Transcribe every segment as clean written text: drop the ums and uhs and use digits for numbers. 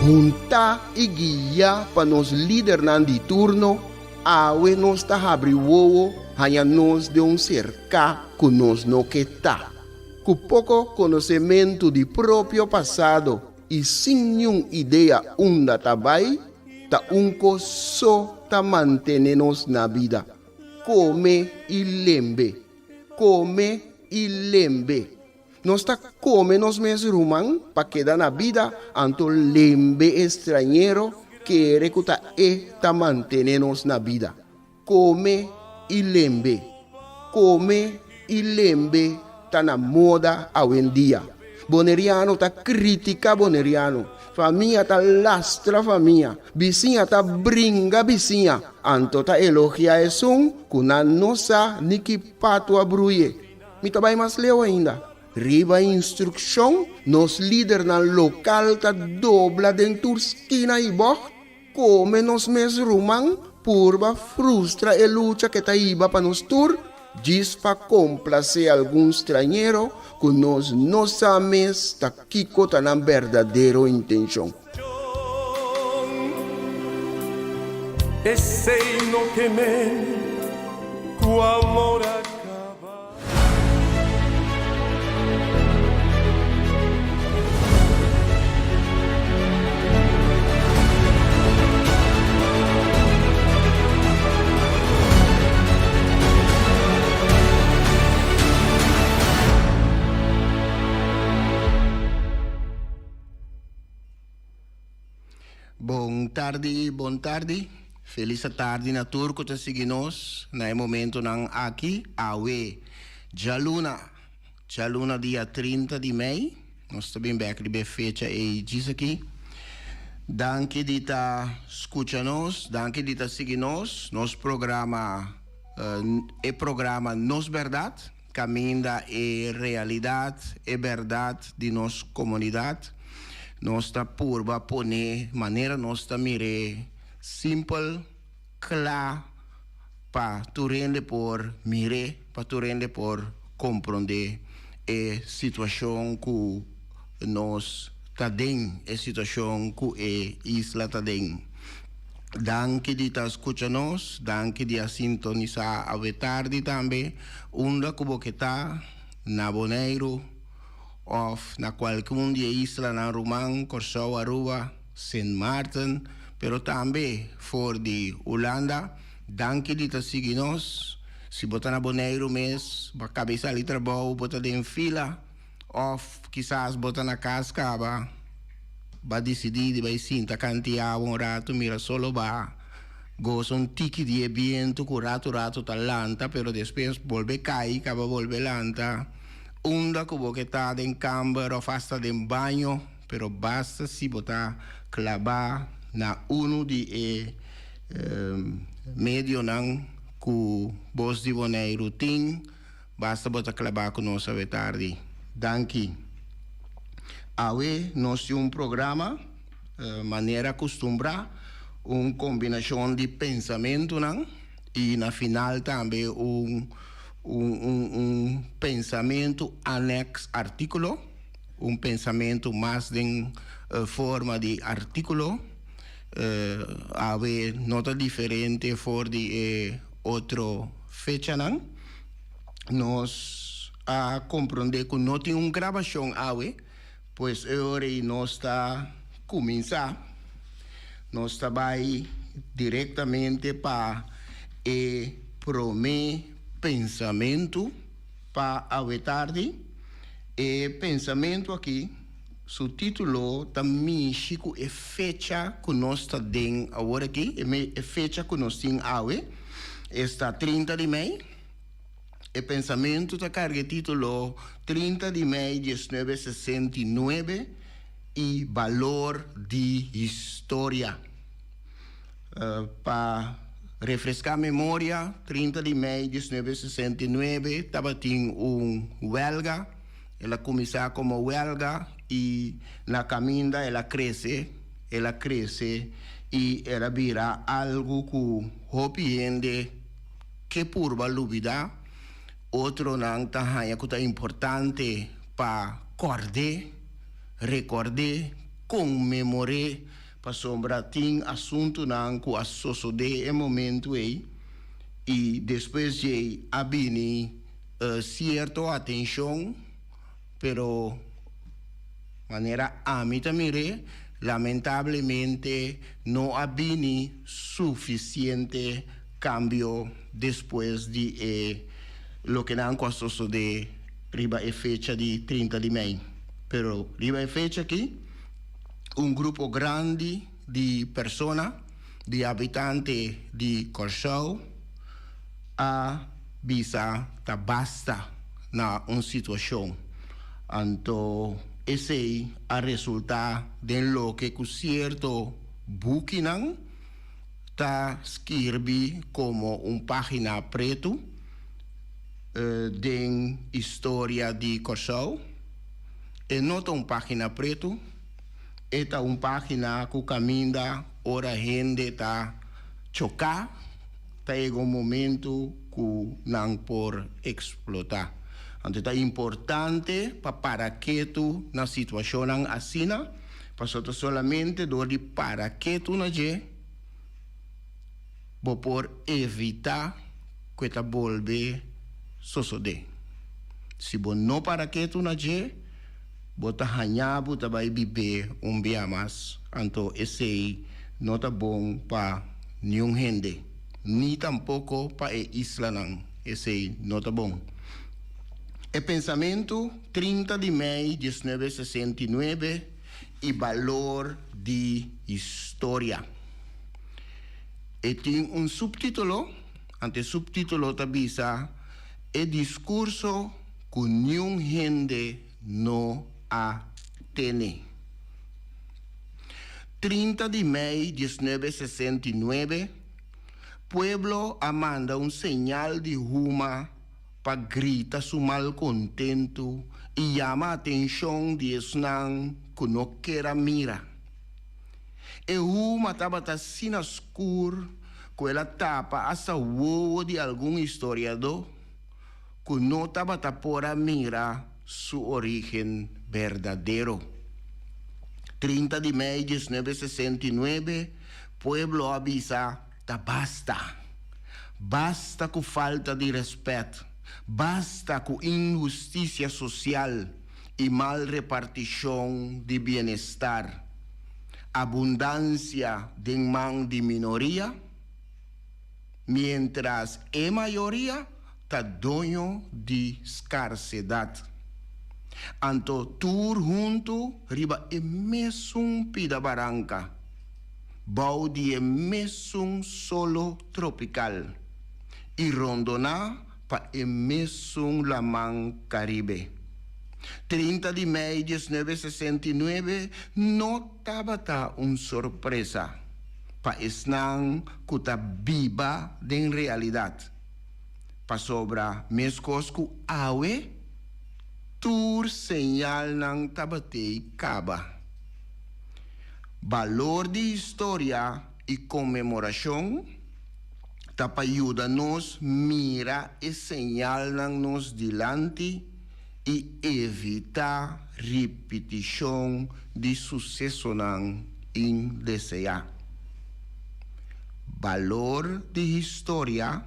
junta e guia para nos líder de turno, awe nos ta abri wowo, hanya nos de cerca que nos no que tá. Com pouco conhecimento de próprio passado e sem nenhuma ideia onde tabai, ta unco só ta manter-nos na vida. Come e lembre. Come e lembre. Nós tá come nos mes rumang para quedar na vida, anto lembre estrangeiro que recuta e ta manter-nos na vida. Come e lembre. Come e lembre tá na moda hoje em dia. Boneriano tá critica boneriano. Família tá lastra família. Vizinha tá brinca vizinha. Anto tá elogia esum, kuna nossa niki pato abruye. Mita vai mais leu ainda. Riba instrução, nos líder na local tá dobla dentro esquina e boh. Come nos mes rumang, purba frustra e luta que tá iba para nos tur. Diz para complacer algum estrangeiro que nós não sabemos tá kiko tá na verdadeira intenção. Esse no que me cu amor acaba. Bom tarde. Feliz tarde na turco te seguinos na momento nang aqui awe Jaluna dia 30 de maio. Nós também back de fecha e diz aqui. Danke de ta escucha-nos, danke de ta seguinos. Nos programa programa Nos Verdade, caminho da realidade e verdade de nossa comunidade. Nós tá purba pone maneira nós tá mire simple, claro, para tu rende por mire, para tu rende por compreender a situação que nós tá dentro, a situação que a isla tá dentro. Danke de ta escucha nos, danke de a sintonizar a tarde também, onde que tá na Bonaire, of na qualquer dia isla na Romang, Corsau, Aruba, Saint Martin, pero também for de Holanda. Danke de ta seguir-nos. Se botar na Bonaire mês, ba cabeça ali trabalho, botar em fila, of quizás botar na casca, ba decidir de vai sinta cantear rato, mira solo ba goza un tiki de viento, rato talanta, pero después volve cair, acaba volve lanta. Onda como que está en cámara o hasta en baño, pero basta si botar clavar na uno de medio nan ku bos di bonai routine, basta botar clavar con nos a tarde. Danke. Awe nós temos programa, maneira acostumbrar, combinação de pensamento nan, e na final também pensamento anexo artículo, pensamento mais em forma de artículo, haver nota diferente for de outra fecha, não? Nós a compreender que não tem gravação haver, pois agora nós está começar, nós está vai diretamente para prometer pensamento para a tarde. E pensamento aqui, o título também chico é fecha que nós está dentro agora aqui, é fecha que nós temos hoje, está 30 de maio. E pensamento está carregado título 30 de maio de 1969 e valor de história. Para refrescar a memória, 30 de maio de 1969, estava tendo huelga. Ela começou como huelga e na caminho ela cresce e ela vira algo que hopiende que por valubida, outro não tá importante para recordar conmemorar para sombra ting assunto não que a sociedade é momento aí e depois de abini certa atenção, pero maneira a mim também lamentavelmente não abini suficiente cambio depois de lo que não com a sociedade riba a fecha de 30 de maio. Pero riba a fecha aqui grupo grande de pessoas, de habitantes de Corsão, a bisa ta basta na situação. Então, esse a resultar de lo que certo Buchanan ta escreve como página preto de história de Corsão. E nota página preto. Esta página que caminha, ora gente está chocar, está em momento que não por explotar. Então é importante para que tu na situação assim, para solamente do para que tu na je, por evitar que ta volve suceder. Se você não para que tu na je, bota hanya bota vai viver dia mais, então esse não tá bom para nenhum gente, nem tampouco para a isla não, esse não tá bom. O pensamento 30 de maio de 1969 e valor de história. E tem subtítulo, ante subtítulo tabisa, o discurso que nenhum gente não a tiene. 30 de maio de 1969, pueblo manda señal de ruma para gritar su malcontento y llama a atención de esnan que no quiera mira. E ruma estaba sin escuro, que ela tapa hasta huevo de algún historiador que no estaba tapora mira su origen verdadero. 30 de maio de 1969, pueblo avisa, basta. Basta com falta de respeto. Basta com injustiça social e mal repartição de bem-estar. Abundância de mão de minoria, mientras a maioria está dono de escassidade. Anto tur junto riba e mesum pida baranca. Bau de mesum solo tropical. E rondona pa e mesum lamang Caribe. 30 de maio de 1969 não estava surpresa pa esnang kuta biba den realidade. Pa sobra mescos ku awe tur señal ng tabatei kaba. Valor de história e comemoração tapayuda-nos mira e señal ng nos dilante e evitar repetição de sucesso ng indesear. Valor de história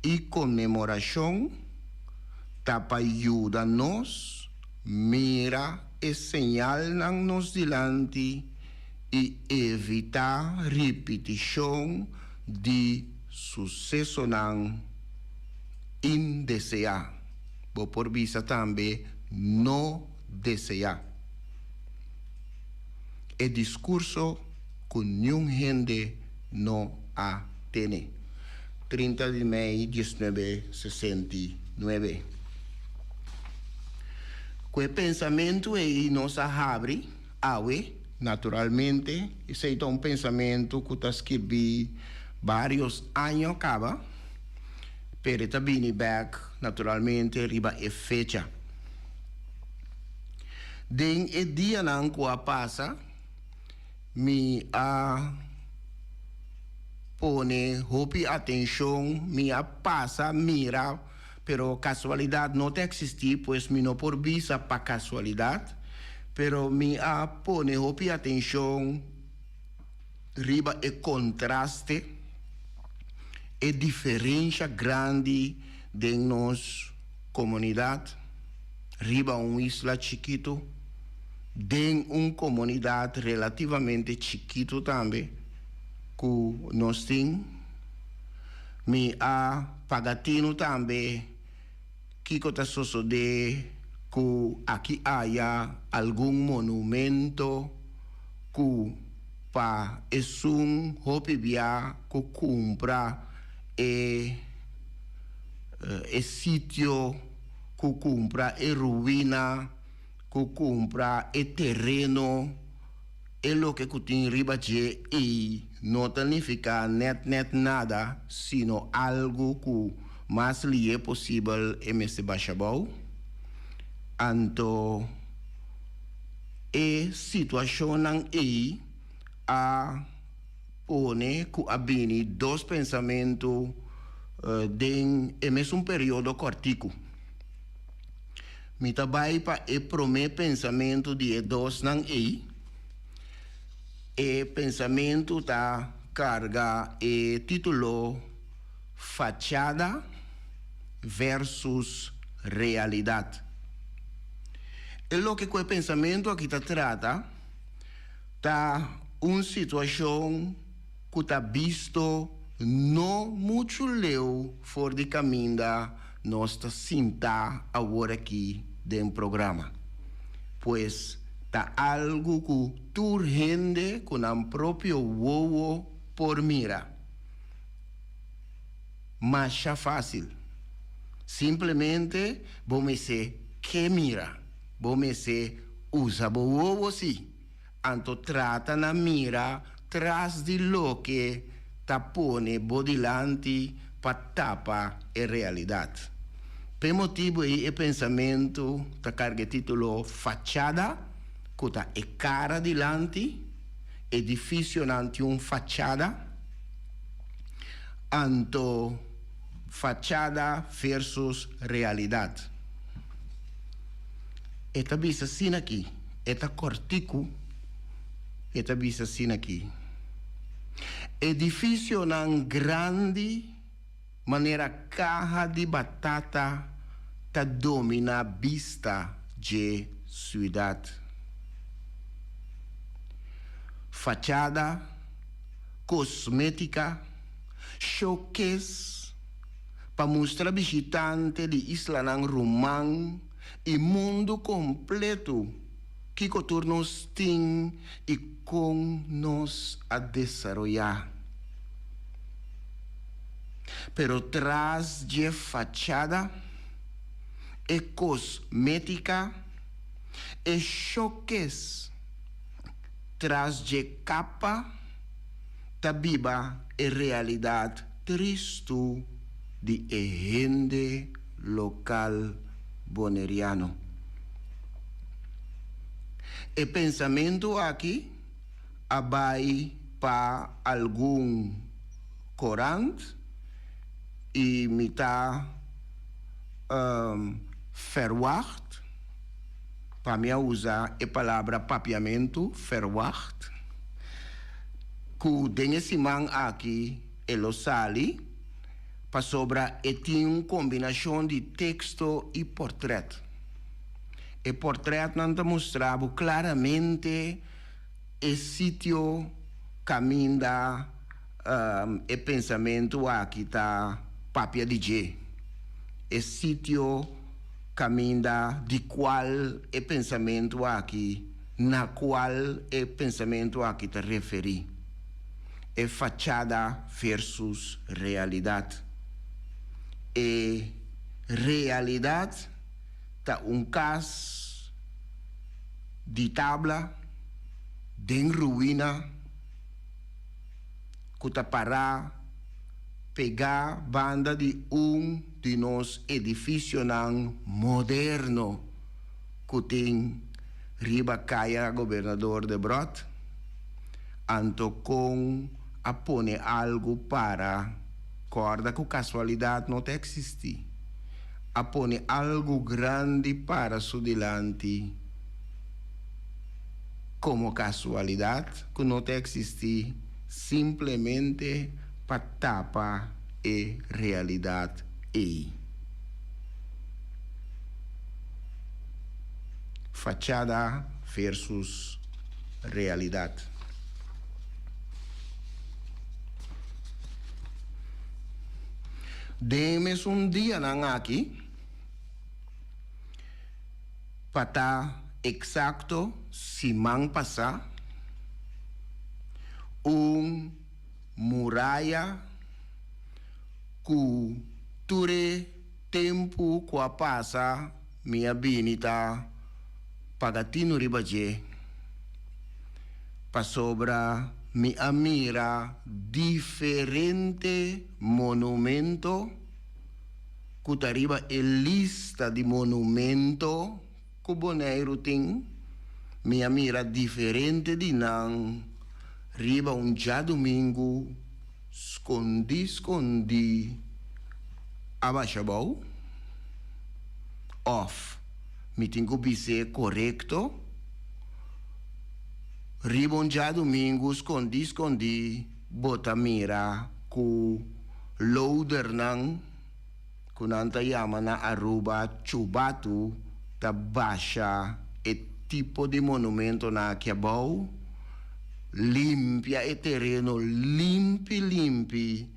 e comemoração tapayuda-nos mira e señal ng nos dilante e evitar repetição de sucesso ng indesear. Bo por visa também não desejar. E discurso que nenhum gente não a tem. 30 de maio de 1969. Que pensamento aí nos abre, naturalmente, esse é pensamento que está escrito vários anos acaba, pero está vindo back, naturalmente, riba e fecha. Den e dia não que passa, me pone hopi atenção, me passa, mira, pero casualidade não te existir, pois me não por visa para casualidade, pero mi a pone hopi atención riba e contraste e diferença grande de nos comunidade riba isla chiquito de comunidade relativamente chiquito também que nós tem mi a pagatino também que está sucede que aqui haya algum monumento que pa es un hopi via que compra sitio que compra ruína que compra terreno lo que tem riba e não significa net nada sino algo que mais lhe é possível esse baixabau anto situação aí a pone que abini dois pensamentos em mesmo período cortico. Mi trabalho para o primeiro pensamento de dois não pensamento da carga e título fachada versus realidade. É o que o pensamento aqui trata uma situação que está visto não muito leu fora de caminho nós está sentar agora aqui dentro do programa. Pois está algo que tu rende com o próprio uovo por mira. Mas é fácil. Simplesmente vamos dizer que mira. Vamos dizer usa o uovo sim. Anto trata na mira tras de lo que tapone bodilante para tapa a realidade. Per motivo e pensamento ta carga titolo fachada, que ta e cara dilante, edifício nanti fachada, anto fachada versus realidade. Eta bisa sin aqui, eta cortico, eta bisa sin aqui. Edifício nan grande, maneira caja de batata, ta domina vista de cidade. Fachada, cosmética, showcase, para mostrar visitante de Isla nan Romão e mundo completo que nos tem e com nos a desarrollar. Pero tras de fachada, e cosmética, e choques, tras de capa, tabiba e realidade triste de gente local boneriano. E pensamento aqui abai para algum corante e mita verwacht, para mim usar a palavra papiamento, verwacht, que tem esse man aqui, ele sali, para sobra e tem uma combinação de texto e portrait. O portrait não te mostrava claramente o sítio, caminho e pensamento aqui está papia de G. O sítio, caminho de qual o pensamento aqui, na qual o pensamento aqui te referi. É fachada versus realidade. E realidade tá caso de tabla de ruína que tá parar pegar banda de de nos edifício moderno que tem riba caia governador de Brot anto com a pone algo para corda que casualidade não te existe a pone algo grande para su delante como casualidad que no te existe simplemente para tapar a realidade aí. Fachada versus realidade. Demos dia aqui para exacto semana passada muralha que ture tempo que passa minha binita pagatino ribaje pa sobra mi amira diferente monumento que arriba a lista de monumento que boneiro tem mi amira diferente di nan riba já domingo escondi abaixabou off mi tenho que ser correto riba já domingo escondi bota mira ku loader nan kunanta yama na Aruba chubatu ta baixa e tipo de monumento na Kiabau limpia e terreno limpi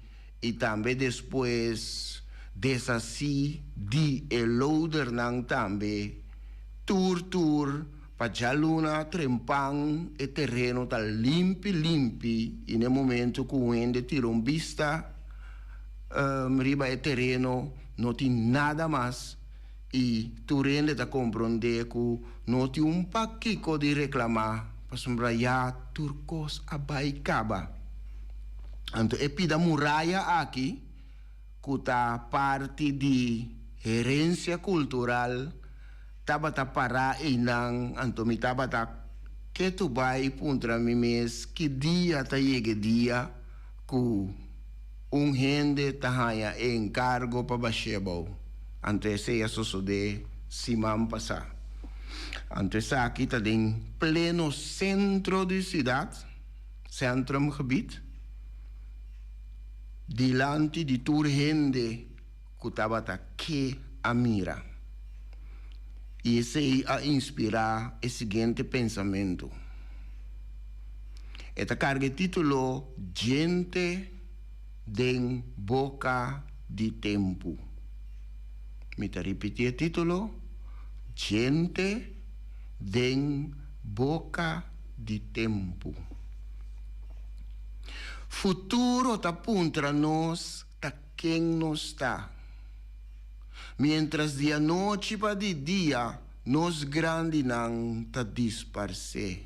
e também depois desassi di e loader nang também tour pa Jaluna trempang e terreno ta limpi e no momento que o ende tira vista riba e terreno não tem nada mais e tu rende ta compreender que não tem paquico de reclamar para sombra ya turcos abaicaba. Então é pida muralha aqui que tá parte de herência cultural taba ta para inang anto mi taba ta que tu vai puntra mi mes que dia ta llegue dia que gente ta haya encargo para baixebou. Antes essa sucede semana passada. Antes aqui está em pleno centro da cidade, centrum gebied, diante de toda gente que estava aqui a mira. E isso a inspirar o seguinte pensamento. Esta carga título Gente den boca de tempo. Me te repetir o título Gente den boca de tempo. Futuro ta puntra nós ta quem nos está. Mientras dia noite para de dia nos grande não ta disparce.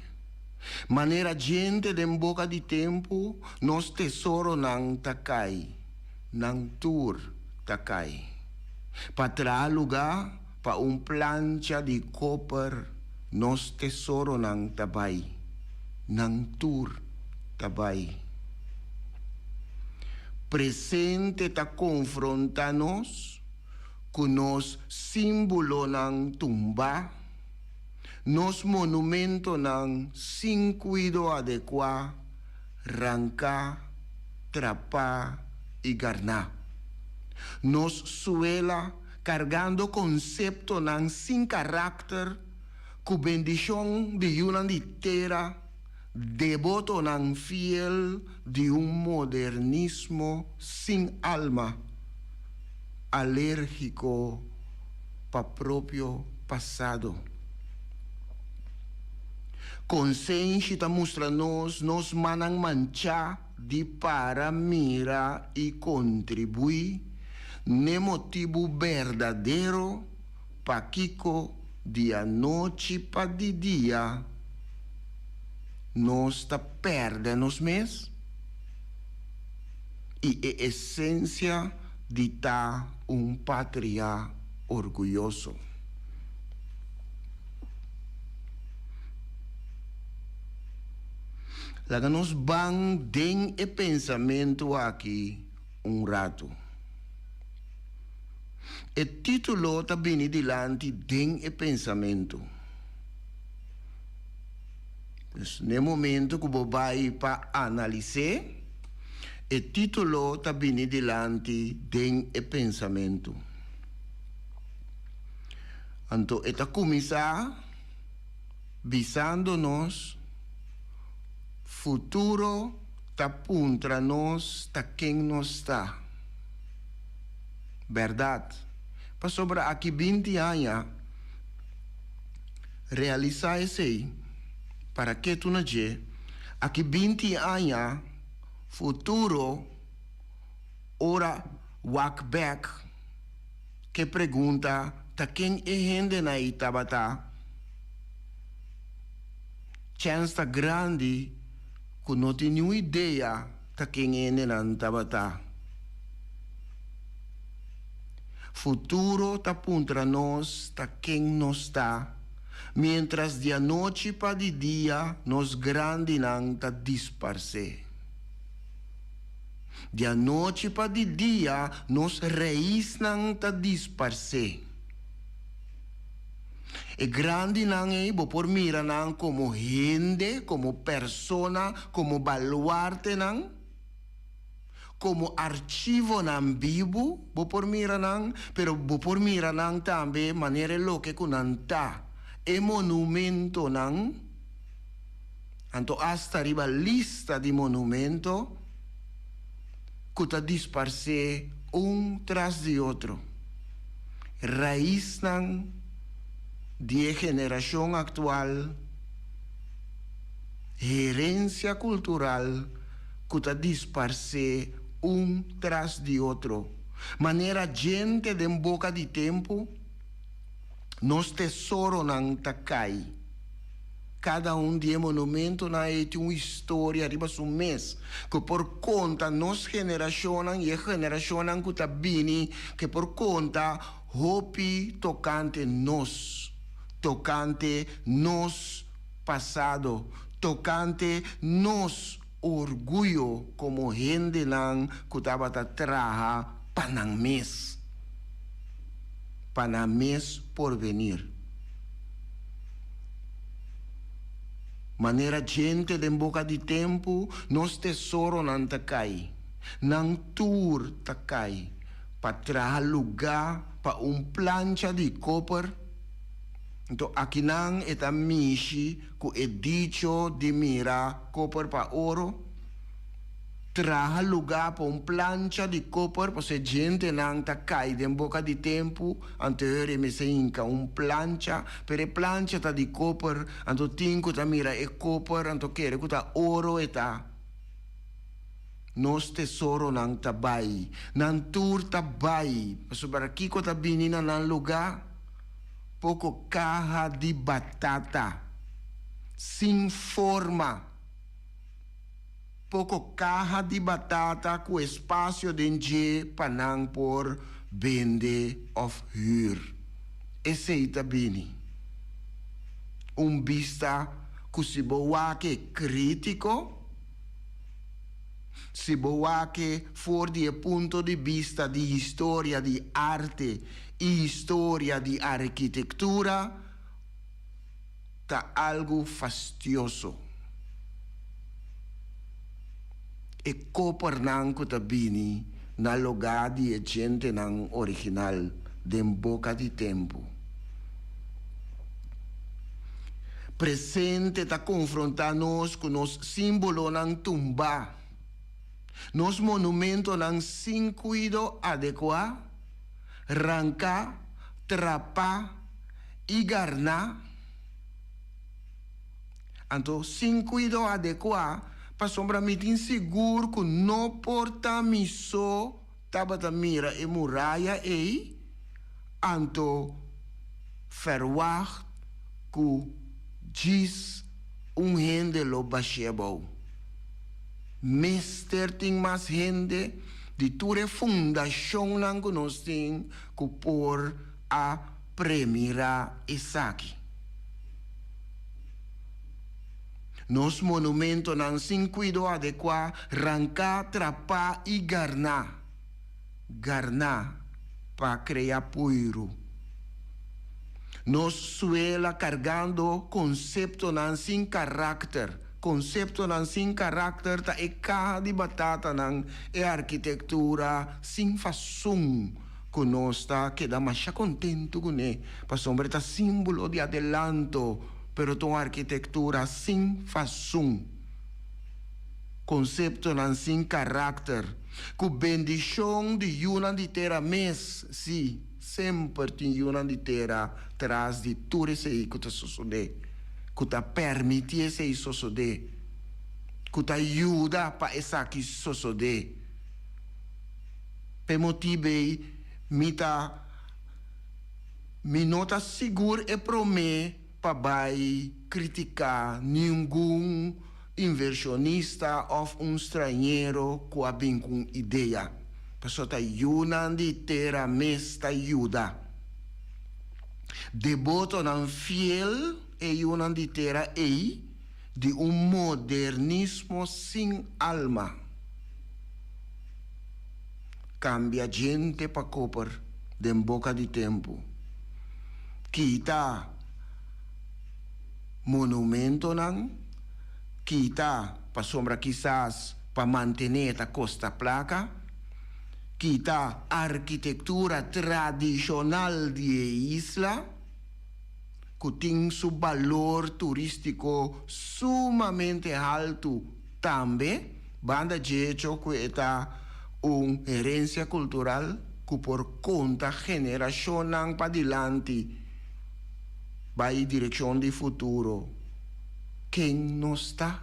Maneira gente den boca de tempo nos tesouro não ta cai. Não tur ta cai. Para trazer lugar para plancha de copper, nos tesouro ng tabay, ng tur tabay. Presente ta confronta-nos com nos símbolo ng tumba, nos monumento ng sin cuido adequa, ranca, trapa e garna. Nos suela cargando concepto ng sin carácter, cu bendición de una litera, devoto ng fiel de un modernismo sin alma, alérgico pa propio passado. Consciência mostra-nos nos manang mancha de para mira e contribuir ne motivo verdadeiro pa Kiko dia noite pa de dia nós ta perde nos mes e a essência de ta pátria orgulhoso. Laga nos bang den e pensamento aqui rato. E título ta bini dilante den e pensamento. Dus nel momento que vai para analisar, o título está bem delante den e pensamento. Então, está começar visando-nos futuro está contra nós, está quem nós está. Verdade. Para sobre aqui 20 anos, realizar isso aí, para que tu não diz, aqui 20 anos, futuro, ora, walk back, que pergunta, tá quem é gente na Itabata? Chance tá grande, que não tem nenhuma ideia, tá quem é na Itabata. Futuro tá contra nós, tá quem nós está. Mientras de noite para de dia, nos grande não tá disparce. De noite para de dia, nos raiz não tá disparce. E grande não é, por mira não como gente, como persona, como baluarte não, como archivo não vivo, por mira não, pero por mira não também maneira lo que kunanta. E monumento não, anto hasta arriba lista de monumento, que está disparce tras de outro. Raiz não de geração atual, herência cultural, que está disparce tras de outro. Maneira gente de boca de tempo, nos tesouro não tá cai. Cada de monumento na tem uma história arriba um mês que por conta nos geração e geração que tá bini que por conta hopi tocante nos passado, tocante nos orgulho como gente não que tava traha panang mês por venir. Maneira gente de boca de tempo, nos tesouro não tá cai. Não tour tá cai. Para trazer lugar para plancha de copper. Então, aqui não é a mishi que é dicho de mira copper para ouro. Traga lugar para plancha de copper, porque gente não tá cai de boca de tempo, anterior me se inca plancha, pero plancha tá de copper, anto tinco tá mira é copper, anto quer que tá ouro eta. Nos tesouro não tá bai, não tur tá bai, sobre aqui que tá vinina nan lugar, pouco caja de batata, sem forma. Pouco caja de batata com espaço de panang por vende of huur. Esse é bini. Vista que se boa que crítico, se boa que for de ponto de vista de história de arte e história de arquitetura, tá algo fastidioso. E copper nang kutabini na lugar de gente nang original de boca de tempo. Presente está confrontar-nos com nos símbolo nang tumba, nos monumento nang sem cuido adequado, ranca, trapa e garna. Então, sem cuido adequado, para sombra me inseguro que não porta miso tabata mira e muralha e anto verwacht que diz gente lo bachebo. Mister ting mas gente de ture fundação lang que nós tem que por a premira Isaki. Nos monumento nan sin cuido adequado, ranca, trapa e garna. Garna, para criar puiro. Nos suela cargando concepto nan sin carácter. Concepto nan sin carácter ta e caja di batata nan e arquitectura sin fasum. Conosta que da masha contento con e. Pa sombra ta símbolo de adelanto. Pero tu arquitectura sin fasum. Concepto nan sin carácter. Cu bendición de una de tera mes, si, sempre ti una de tera tras di ture sei que ta sosode, que ta permitie sei sosode, que ta aiuta pa essa que sosode. Per motivi mi nota sigur e prome pa bai criticar nenhum inversionista of estrangeiro que vem com ideia. Pessoa tá yuna de ter a mesta ajuda. Devoto não fiel e yuna de ter a de modernismo sem alma. Cambia gente para copar de boca de tempo. Quita monumento não. Kita pa sombra quizás pa mantener a costa placa, kita arquitectura tradicional de isla, que tem su valor turístico sumamente alto também, banda de hecho que está herencia cultural que por conta geração para adiante vai direção de futuro. Quem não está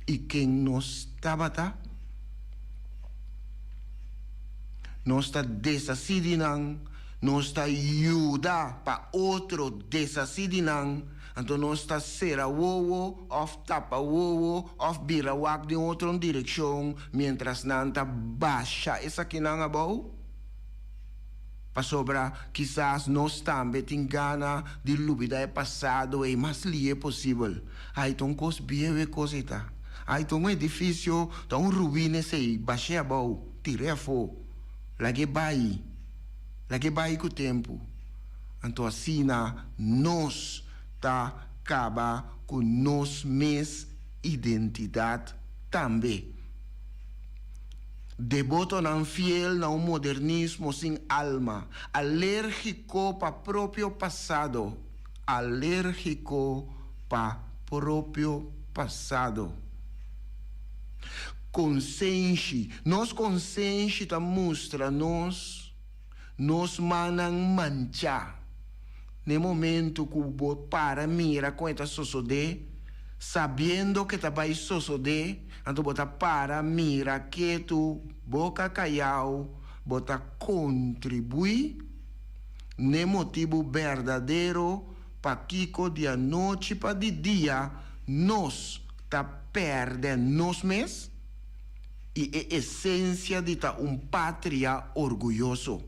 e quem não estava não está decidindo, não está ajuda para outro decidindo, então não está será wowo, of tapa wowo, of birawak de outra direção, mientras não está baixa essa que não é bom. Para sobra, quizás nós também tem gana de lubida passado e mais li possível. Aí tem coisas bem coisita. Aí tem edifício, tem ruína sei, baixei a bom, tirei a fogo, lagi vai com o tempo. Então assim nós tá acaba com nós mesma identidade também. Devoto não fiel no modernismo sem alma, alérgico para próprio passado, alérgico para próprio passado. Consciência, nós consciência tá mostra nós manang mancha. No momento que o para mira com esta sosode, sabendo que vai suceder, então bota para mira que tu boca caiau, bota contribui no motivo verdadeiro para que de noite para de dia nós tá perdendo nós mesmos e a essência de tá pátria orgulhoso.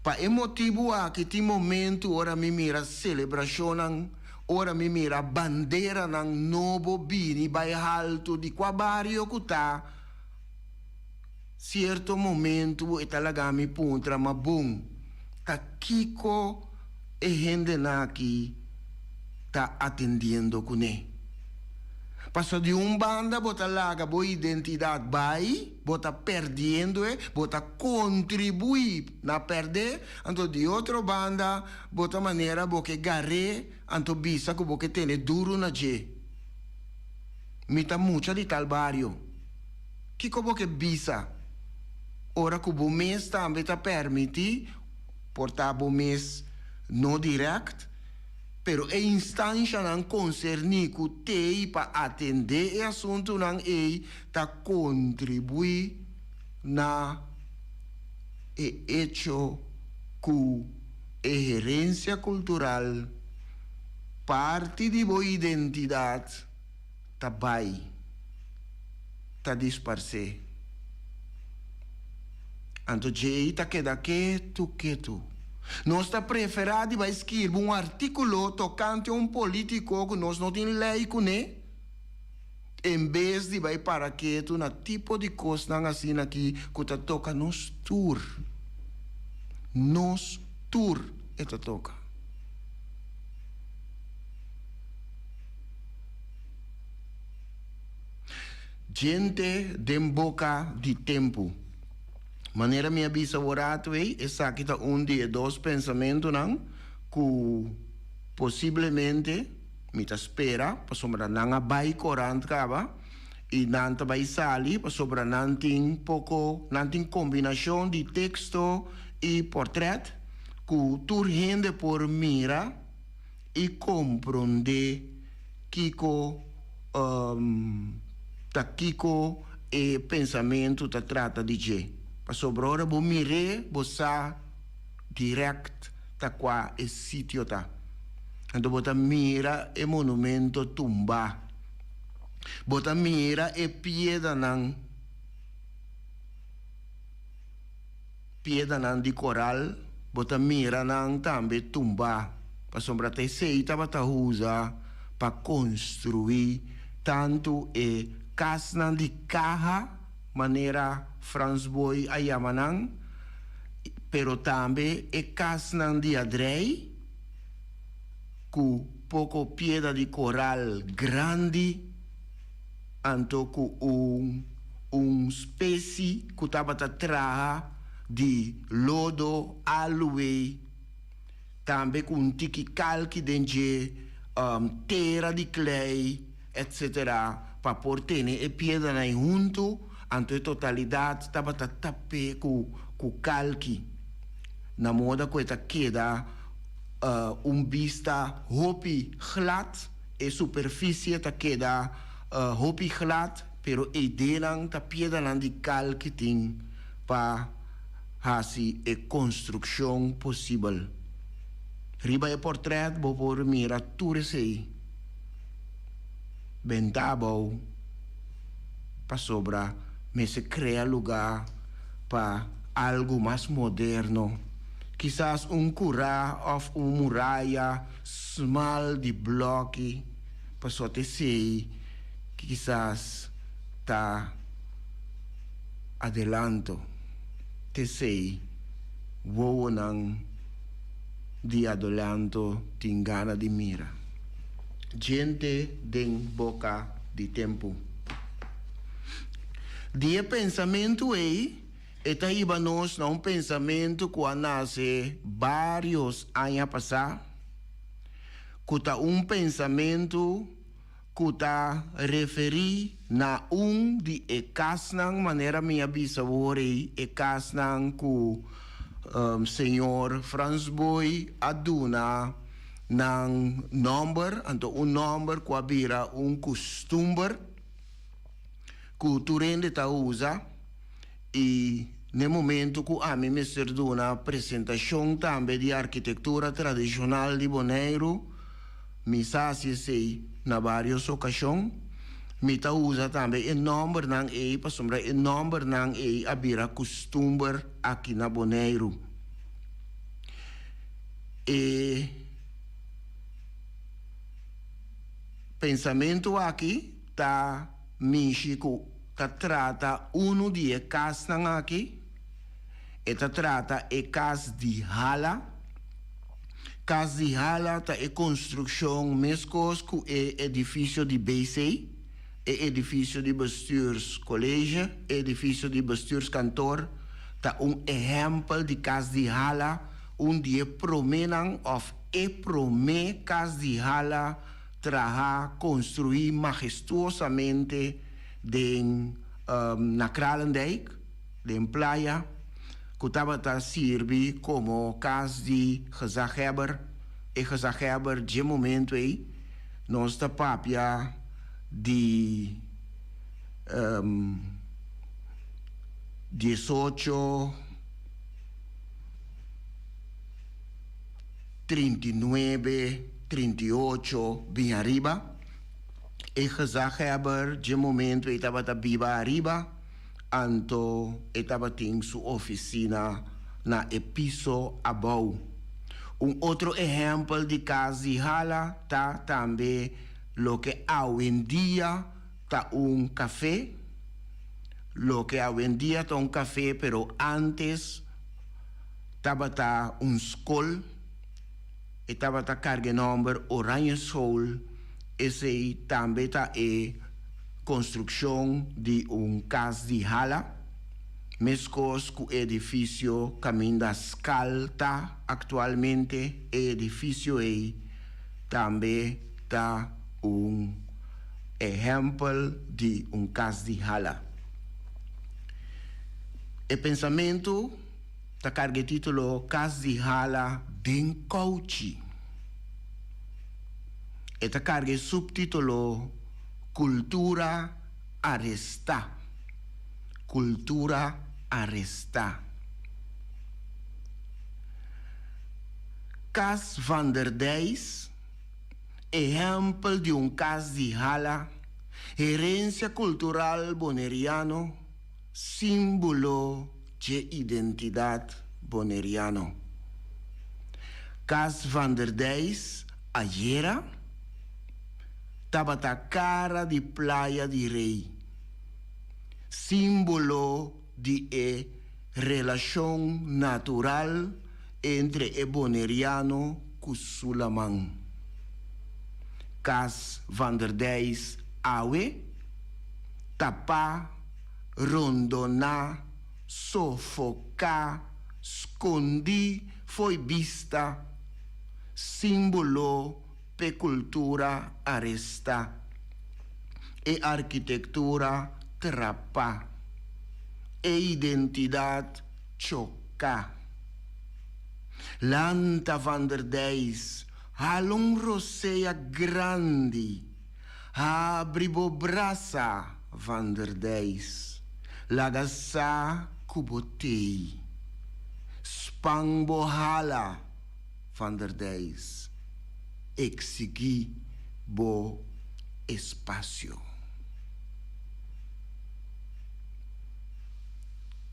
Para motivo aqui tem momento ora me mira celebração. Ora mi mira bandeira ng novo bini by alto di qua barrio kuta. Certo momento e talaga mi puntra mabung. Ta kiko e gente na aqui ta atendiendo kune. Passo de banda bota laga bo identidade vai, bota perdendo bota contribui na perder, anto de outra banda bota maneira bo que garre, anto bisa que bo que tene duro na je. Mita mucha di tal barrio. Kiko bo que bisa. Ora que bo mes também ta permiti portar bo mes no direct. Pero a instância não concerni que tem para atender o assunto não é para contribuir na hecho que a herência cultural parte de boa identidade tá vai tá disparcer. Anto jei tá queda quieto. Nós está preferado vai escrever artículo tocante político que nós não temos lei com ele, em vez de vai para que tu na tipo de coisa assim aqui que tá toca nos tour esta toca. Gente den boca di tempo. Maneira minha bisaworato é essa que tá dia dois pensamentos não que possivelmente me tá espera para sobra não vai corante cava e não tá vai sali para sobra não tem pouco não tem combinação de texto e portrait que tu rende por mira e compreende Kiko ta Kiko e pensamento ta trata di je. Pa sobre ora bo mire bo sa direct ta qua e sitio ta. Ando bota mira e monumento tumba. Bota mira e pieda nan di coral. Bota mira nan tambe tumba. Pa sobre te seita bata usa pa construir tanto e casnan di caja maneira Franz Boy ayamanan pero tambe e casnan di adrei cu poco pieda di coral grandi anto cu un specie cu tabata traha di lodo alue tambe cu un tiki calchi denge terra di clay etc. para portene e pieda na junto anto e totalidade estava tape com calque na moda coisa queda vista hopi glad e superfície ta queda hopi glad pero e delang ta pieda nan di calque ting pa hasi e construção possível riba e portrait bo por mira tudo sei bentabo para sobra me se crea lugar para algo mais moderno quizás cura ou muralha small de bloque para só te sei quizás tá adelanto te sei vou não de adelanto tingana de mira gente den boca de tempo. Die pensamento eta iba nos na pensamento que nasce vários anos passar, que pensamento que tá referi na de e casnang maneira minha bisavore e casnang ku senhor Franz Boy aduna ng number, anto number que abira costume culturende ta usa e no momento que a mim me serve uma apresentação também de arquitetura tradicional de Bonaire, me sabe sei na várias ocasiões, me ta usa também o number nang para sombra o number nang abira costume aqui na Bonaire. E pensamento aqui tá México tá trata de casa aqui e tá trata casa de hala tá construção mescos com edifício de BC edifício de bestuurscollege edifício de bestuurskantoor tá exemplo de casa de hala onde promenan of prome casa de hala trabalhar, construir majestuosamente na Kralendijk, de playa, que estava a servir como casa de gezagheber, e gezagheber de momento aí, nós está papia de 18, 39, 38, bem arriba. E gezagheber, de momento, ele estava viva arriba, então ele estava em sua oficina na piso abaixo. Outro exemplo de casa de hala tá também lo que hoje em dia tá café, lo que hoje em dia tá café, pero antes tabata un school, e tabata carga number Oranje Soul, esse também tá construção de casa de hala, mescos com edifício caminho da Scalta, atualmente edifício também tá exemplo de casa de hala. E pensamento tá carga título casa de hala den coach. E tá carga subtítulo Cultura arresta. Cultura arresta. Cas van der Dijs, exemplo de casa de hala, herência cultural boneriano, símbolo de identidade boneriano. Cas van der Dijs, Ayera, tabata cara de Praia de Rei, símbolo de relação natural entre o boneriano e Sulamang. Cas van der Dijs, Awe, tapa, rondona, sofocar, escondi, foi vista, símbolo pe cultura arresta e arquitetura trapa e identidade choca. Lanta van der Dijs, halong roseia grande, abribo brasa van der Dijs, lagasa kubotei, spangbohala van der Dijs, exigi bo espacio.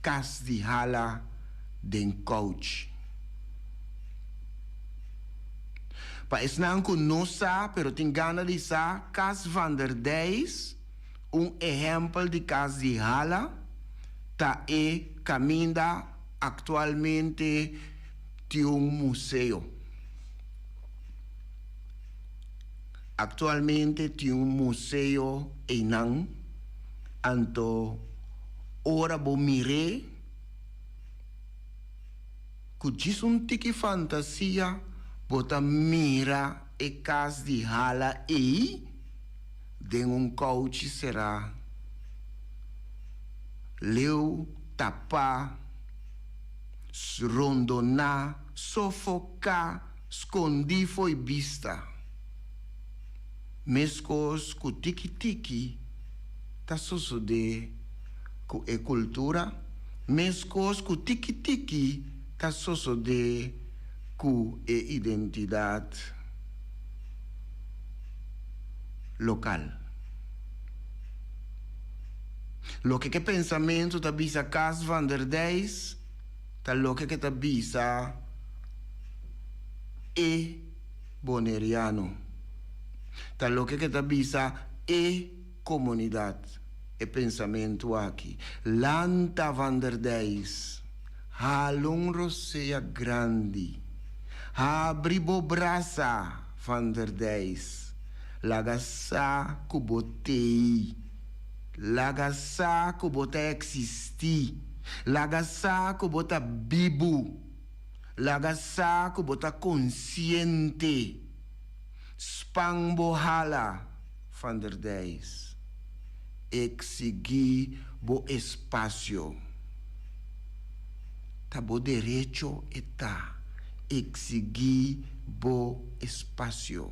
Cas di hala den coach. Pa esnan ku nosa, pero tingana di sa, Cas van der Dijs, exemplo de cas di hala, ta caminda actualmente de museo. Actualmente tem museo em Nang, anto ora bo mire, ku jisun tiki fantasia, bota mira e cas di hala den coach será leu tapa, rondona, sofocar, escondi foi vista. Mescos ku tiki-tiki ta susude ku cultura, mescos ku tiki-tiki ta susude ku identidade local. Lo que pensamento ta bisa Cas van der Dijs, ta lo que ta bisa boneriano. Ta lo que ta bisa comunidade e pensamento aqui. Lanta van der Dijs, halong roseia grande, abribo brasa van der Dijs, lagasa kubotei, lagasa kubota existi, lagasa kubota bibu, lagasa kubota consciente. Spangbohala van der Dijs, exigi bo espacio. Ta bo derecho eta, exigi bo espacio.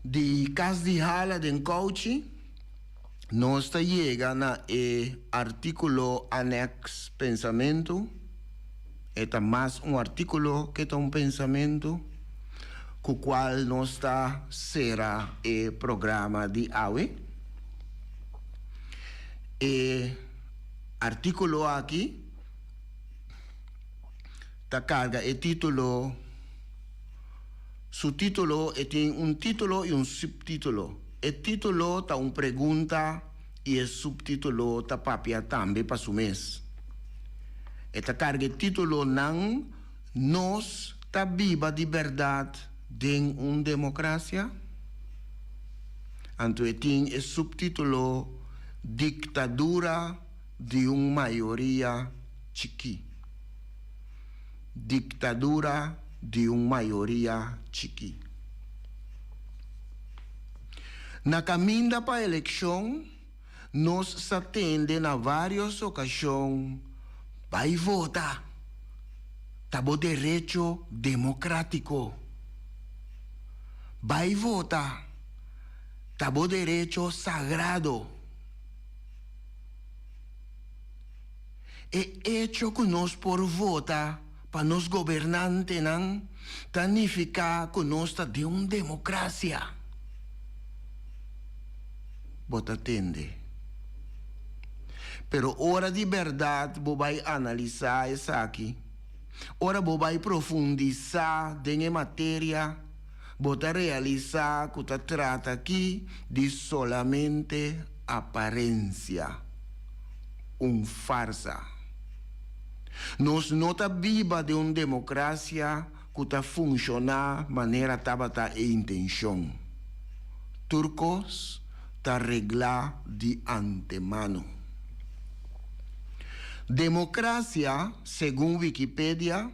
De cas de hala den coach, nós chega na artículo anexo pensamento, é mais artículo que pensamento, com o qual nós será programa de AUE. E artículo aqui ta carga el título, su título tiene un título y un subtítulo. El título ta una pregunta y el subtítulo ta papia también para su mes. Esta carga el título nan nos ta viva de verdad en una democracia. Entonces tiene el subtítulo dictadura de una mayoría chiqui. Dictadura de una mayoría chiqui. Na caminda para elección, nos atenden a varias ocasiones para votar. Tabo derecho democrático. Vai votar. Tabo derecho sagrado. E hecho que nos por votar para nos gobernantes nan, significa que nos de una democracia. Bota atende. Pero hora de verdad, vos vai analisar isso aqui. Ora vos vai profundizar em matéria, vos realizar que se trata aqui de solamente aparência, farsa. Nos nota viva de uma democracia que está funcionar maneira tabata e intenção. Turcos está arreglar de antemano. Democracia, segundo Wikipedia,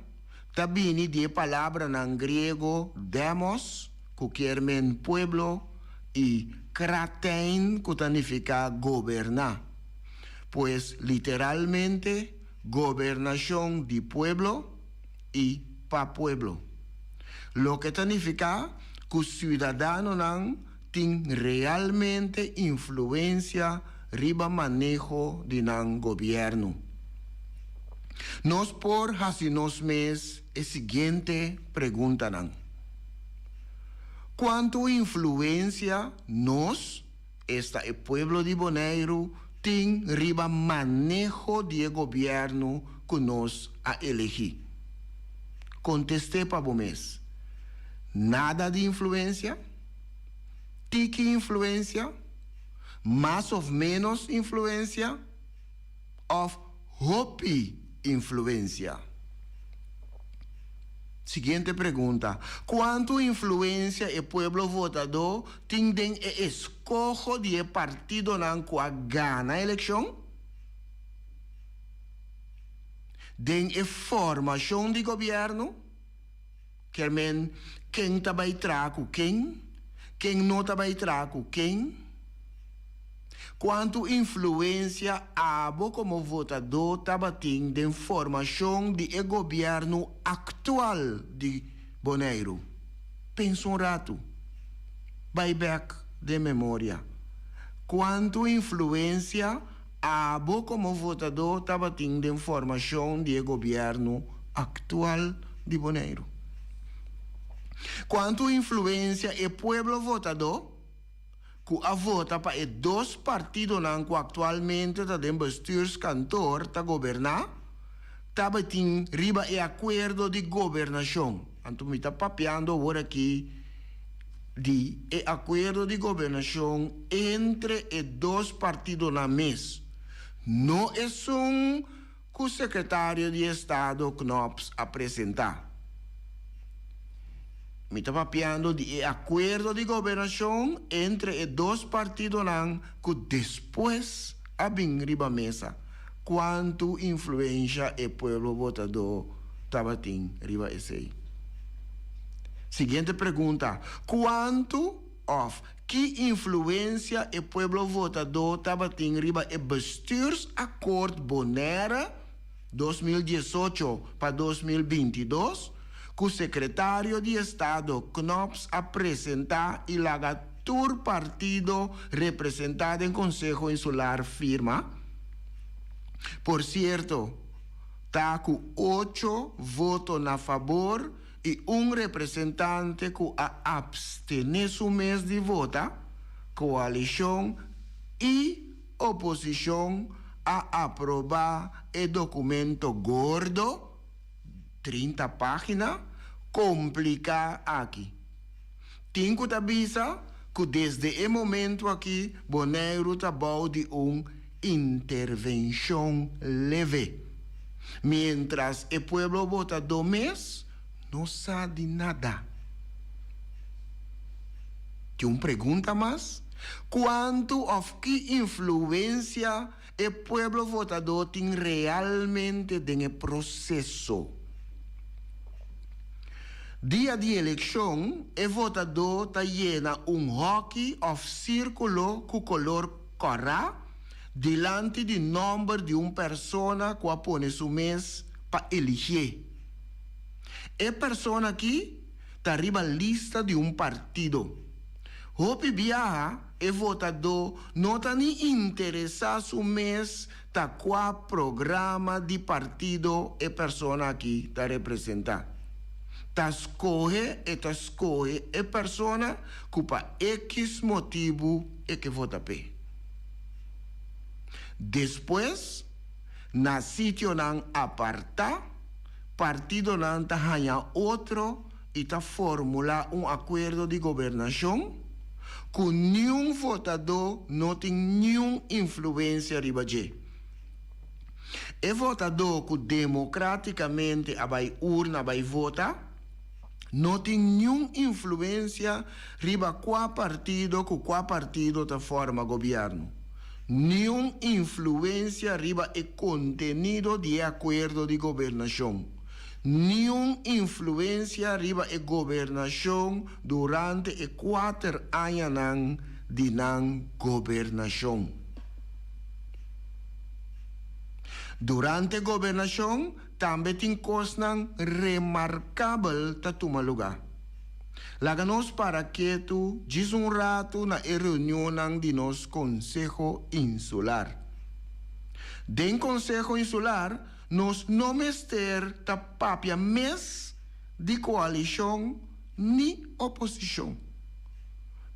também de palavra em grego demos, que quer dizer pueblo, e kratein, que significa gobernar. Pues literalmente, gobernación de pueblo y pa pueblo. Lo que significa que los ciudadanos tienen realmente influencia riba manejo de nan gobierno. Nos por hace unos meses la siguiente pregunta nan. ¿Cuánto influencia nos, el pueblo de Bonaire, tiene riba manejo de gobierno que nos ha elegido? Contesté para vos. Nada de influencia, tiki influencia, más o menos influencia, of hopi influencia. Siguiente pregunta. ¿Cuánto influencia el pueblo votador tiene en el escojo de partido que gana la elección? Den la formación de gobierno? Que men, ¿quién está a entrar con quién? ¿Quién no está a entrar con quién? ¿Cuánto influencia abo como votador tabatín de formación del gobierno actual de Bonaire? Pensa un rato. Vai back de memoria. ¿Cuánto influencia abo como votador tabatín de formación del gobierno actual de Bonaire? ¿Cuánto influencia el pueblo votador que vota para dos partidos que actualmente está en bestuurskantoor está gobernar, está batin riba el acuerdo de gobernación. Entonces me está papeando ahora aquí de el acuerdo de gobernación entre los dos partidos na mes. No es un que el secretario de Estado Knops a presentar. Me está papeando de acuerdo de gobernación entre los dos partidos que después abren riba mesa. ¿Cuánto influencia el pueblo votador tabatín riba ese? Siguiente pregunta. ¿Cuánto qué influencia el pueblo votador tabatín riba el bestuursakkoord Bonaire 2018 para 2022? Que el secretario de Estado Knops a presentar y la tur partido representado en Consejo Insular firma. Por cierto, está con 8 votos a favor y un representante que a abstener su mes de vota, coalición y oposición a aprobar el documento gordo 30 páginas, complica aqui. Tenho que avisar que desde o momento aqui, Bonaire está de uma intervenção leve. Mientras o pueblo vota 2 meses, não sabe nada. Que uma pergunta mais? Quanto of que influência o pueblo votador tem realmente no processo? Dia de eleição, o votador está llena hockey of círculo com color cora delante do número de uma pessoa que põe seu mês para eleger. A pessoa aqui está arriba a lista de um partido. Hope viaja, o votador não está nem interessado no mês tá qual programa de partido a pessoa aqui está representando. Tá escolhe a pessoa que para X motivo é que vota P. Depois, na sítio não aparta, partido não tá ganha outro e tá formula acordo de governação que nenhum votador não tem nenhuma influência riba. O votador que democraticamente vai urna vai votar não tem nenhuma influência riba qual partido tá forma governo. Nenhuma influência riba o conteúdo de acordo de governação. Nenhuma influência riba a governação durante os 4 anos de governação. Durante a governação, também tem coisas remarcáveis que tomam lugar. Laganos para que tu diz rato na reunião de nosso Conselho Insular. Den Conselho Insular, nós não mester ta papia mes de coalição ni oposição.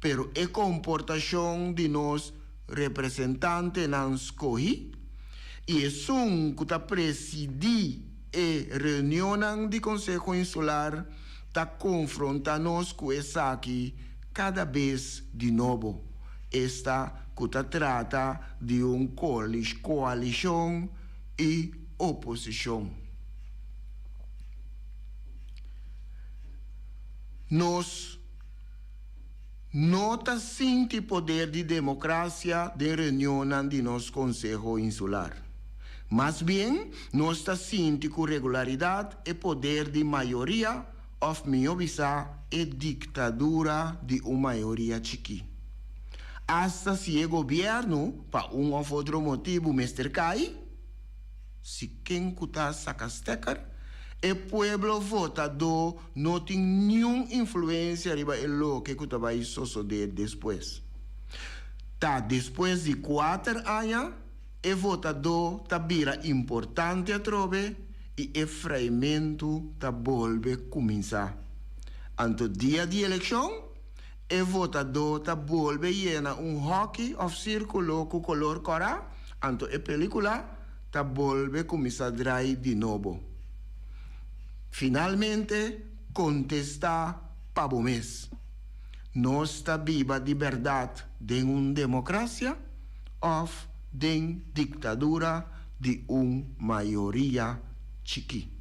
Pero a comportação de nós representantes não escolhi e é som que ta presidi a reunião de Conselho Insular ta confronta nós com essa aqui cada vez de novo. Esta que ta trata de coalição e oposição. Nós não sente poder de democracia de reunião de nosso Conselho Insular. Mas bem, nós sente com regularidade e poder de maioria of minha e ditadura de uma maioria chiqui. Hasta se o governo, para um ou outro motivo, mestre cai, se quem cuta sacastecar, o pueblo votador não tem nenhuma influência riba o que cuta vai suceder depois. Tá, depois de 4 anos, o votador tá vira importante a trove e o freimento tá volve começar. Anto dia de eleição, o votador tá volve llena hockey of círculo com color cora, anto a película tá volve começar a drive de novo. Finalmente, contestar para o mês. Nós está viva de verdade de uma democracia ou de ditadura de uma maioria chiqui.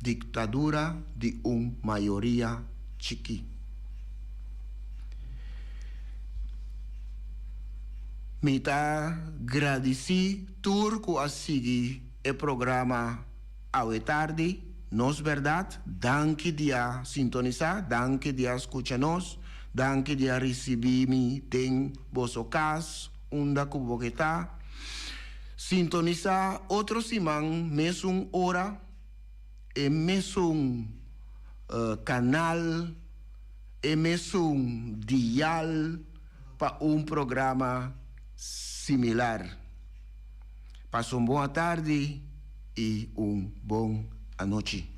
Ditadura de uma maioria chiqui. Me tá agradeci turco a seguir o programa ao tarde. Nos verdade, danke dia sintonizar, danke dia escuchar nós, danke dia receber-me tem vosso caso, onda que boqueta. Sintonizar outro semana, mesmo hora, e mesmo canal, e mesmo dial para programa similar. Passe boa tarde e boa noite.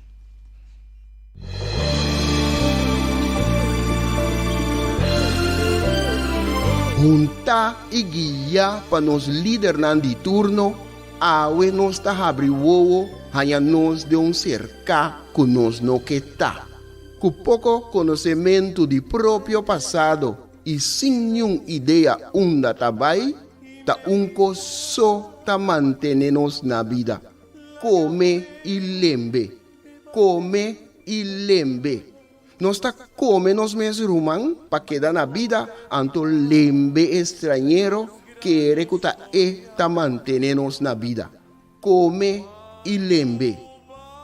Junta e guia para nos líderes de turno awe nos ta abri wowo, hanya nos de cerca que nos no que tá. Com pouco conhecimento de próprio passado e sem nenhuma ideia onde trabalha, ta só ta manter-nos na vida. Come e lembre. Come e lembre. Nós tá come nos mesmos rumang para quedar na vida, anto lembre estrangeiro que recuta ta manter-nos na vida. Come e lembre.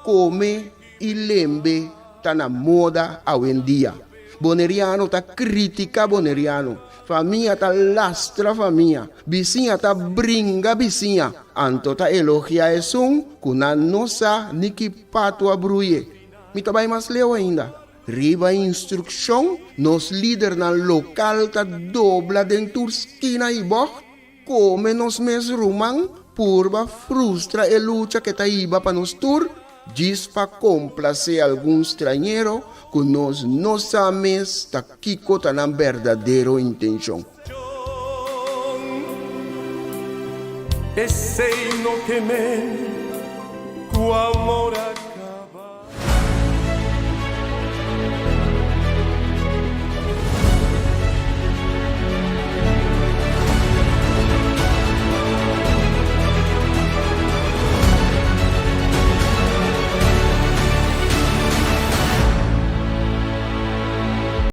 Come e lembre tá na moda hoje em dia. Boneriano tá critica boneriano. Família tá lastra família. Vizinha tá brinca vizinha. Anto tá elogia esum, kuna nossa niki pato abruye. Mi tá bem mais leu ainda. Riba instrução, nos líder na local tá dobla dentro esquina e boh. Come nos mes rumang, purba frustra e luta que tá iba para nos tur. Diz para complacer algum estrangeiro que nós não sabemos tá kiko tá na verdadeira intenção. E sei no que me, com amor